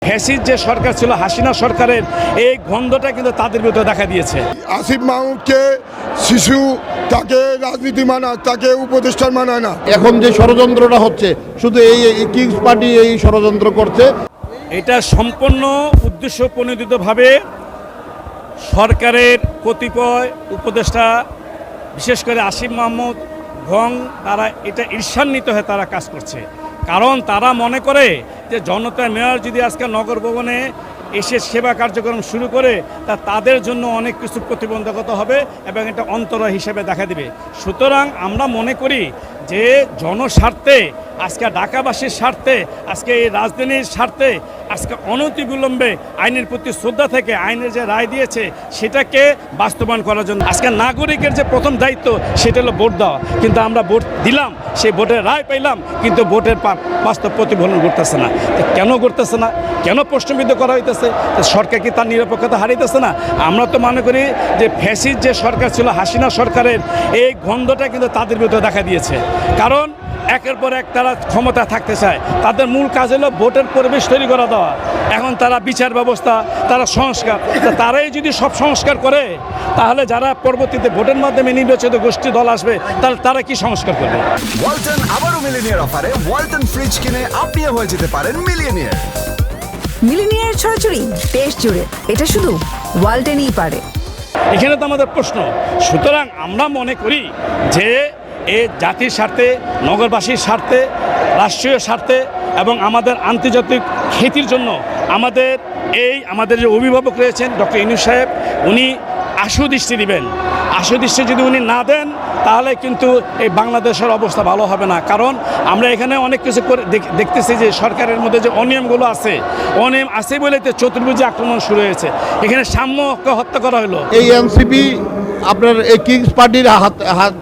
Fascist যে সরকার ছিল হাসিনা সরকারের এই গন্ধটা কিন্তু তাদের ভিতরে দেখা দিয়েছে। আসিফ মাহমুদকে শিশু তাকে রাজনীতি মানায়, তাকে উপদেষ্টার মানায় না। এখন যে ষড়যন্ত্রটা হচ্ছে শুধু এই কিংস পার্টি এই ষড়যন্ত্র করছে। এটা সম্পূর্ণ উদ্দেশ্য প্রণোদিতভাবে সরকারের কতিপয় উপদেষ্টা বিশেষ করে আসিফ মাহমুদ তারা এটা ঈর্ষান্বিত হয়ে তারা কাজ করছে। কারণ তারা মনে করে যে জনতা মেয়র যদি আজকে নগর ভবনে এসে সেবা কার্যক্রম শুরু করে তাদের জন্য অনেক কিছু প্রতিবন্ধকতা হবে এবং এটা অন্তরায় হিসেবে দেখা দিবে। সুতরাং আমরা মনে করি যে জনস্বার্থে আজকে ঢাকাবাসীর স্বার্থে আজকে এই রাজধানীর স্বার্থে আজকে অনতিবিলম্বে আইনের প্রতি শ্রদ্ধা থেকে আইনের যে রায় দিয়েছে সেটাকে বাস্তবায়ন করার জন্য আজকে নাগরিকের যে প্রথম দায়িত্ব সেটা হলো ভোট দেওয়া। কিন্তু আমরা ভোট দিলাম, সেই ভোটের রায় পাইলাম, কিন্তু ভোটের বাস্তব প্রতিফলন ঘটতেছে না। কেন ঘটতেছে না? কেন প্রশ্নবিদ্ধ করা হইতেছে? সরকার কি তার নিরপেক্ষতা হারাইতেছে না? আমরা তো মনে করি যে ফ্যাসিস্ট যে সরকার ছিল হাসিনা সরকারের এই গন্ধটা কিন্তু তাদের ভিতরে দেখা দিয়েছে। কারণ একের পর এক তারা ক্ষমতা থাকতে চায়, তাদের মূল কাজ হলো ভোটের পরিবেশ তৈরি করে দেওয়া। এখন তারা বিচার ব্যবস্থা, তারা সংস্কার, তারাই যদি সব সংস্কার করে তাহলে যারা পরবর্তীতে ভোটের মাধ্যমে নির্বাচিত গোষ্ঠী দল আসবে তাহলে তারা কি সংস্কার করবে? ওয়ালটন আবারও মিলিনিয়ার অফারে ওয়ালটন ফ্রিজ কিনে আপনিও হয়ে যেতে পারেন মিলিয়নিয়ার। মিলিনিয়ার ছড়াছড়ি দেশ জুড়ে, এটা শুধু ওয়ালটনই পারে। এখানে তো আমাদের প্রশ্ন। সুতরাং আমরা মনে করি যে এই জাতির স্বার্থে, নগরবাসীর স্বার্থে, রাষ্ট্রীয় স্বার্থে এবং আমাদের আন্তর্জাতিক খ্যাতির জন্য আমাদের যে অভিভাবক রয়েছেন ডক্টর ইউনূস সাহেব, উনি আশু দৃষ্টি দিবেন। আশু দৃষ্টি যদি উনি না দেন তাহলে কিন্তু এই বাংলাদেশের অবস্থা ভালো হবে না। কারণ আমরা এখানে অনেক কিছু করে দেখতেছি যে সরকারের মধ্যে যে অনিয়মগুলো আছে, অনিয়ম আছে বলে তো চতুর্ভুজে আক্রমণ শুরু হয়েছে। এখানে সাম্যকে হত্যা করা হলো। এই এনসিপি আপনার এই কিংস পার্টির হাত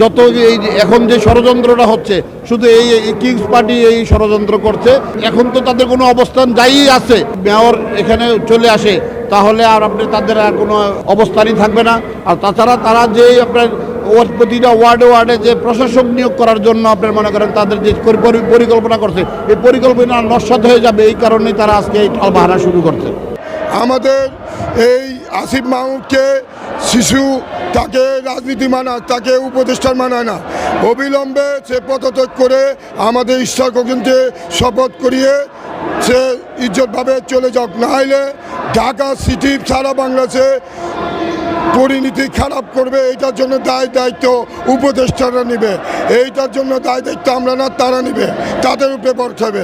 যত এই এখন যে ষড়যন্ত্রটা হচ্ছে শুধু এই কিংস পার্টি এই ষড়যন্ত্র করছে। এখন তো তাদের কোনো অবস্থান যাই আছে, মেয়র এখানে চলে আসে তাহলে আর তাদের আর কোনো অবস্থানই থাকবে না। আর তাছাড়া তারা যে আপনার প্রতিটা ওয়ার্ডে যে প্রশাসক নিয়োগ করার জন্য আপনার মনে করেন তাদের যে পরিকল্পনা করছে, এই পরিকল্পনা নস্যাৎ হয়ে যাবে। এই কারণেই তারা আজকে এই টালবাহানা শুরু করছে। আমাদের এই আসিফ মাহমুদকে শিশু তাকে রাজনীতি মানায়, তাকে উপদেষ্টার মানায় না। অবিলম্বে সে পদত্যাগ করে আমাদের ঈশ্বর কক্ষে শপথ করিয়ে সে ইজ্জতভাবে চলে যাক, নাহলে ঢাকা সিটি সারা বাংলাদেশে পরিণতি খারাপ করবে। এইটার জন্য দায়িত্ব উপদেষ্টারা নেবে। এইটার জন্য দায়িত্ব আমরা না, তারা নেবে, তাদের উপরে বর্তাবে।